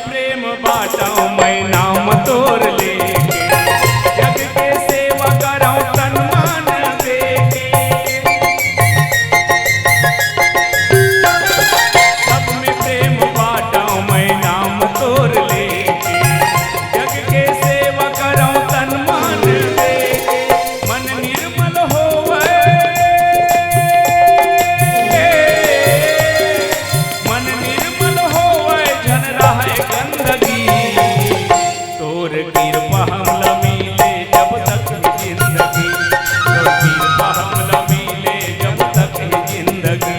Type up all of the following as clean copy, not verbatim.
प्रेम बाटाऊं मैं नाम तोर लेके, जग के सेवा कराऊं तन मन देके। सब में प्रेम बाटाऊं मैं नाम तोर लेके, जग के सेवा कराऊं तन मन देके। मन निर्मल होवे, मन निर्मल होवे जन रहे गंदगी। तोर कृपा हमला मिले जब तक जिंदगी, तोर कृपा हमला मिले जब तक जिंदगी।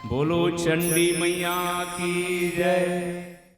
बोलो चंडी मैया की जय।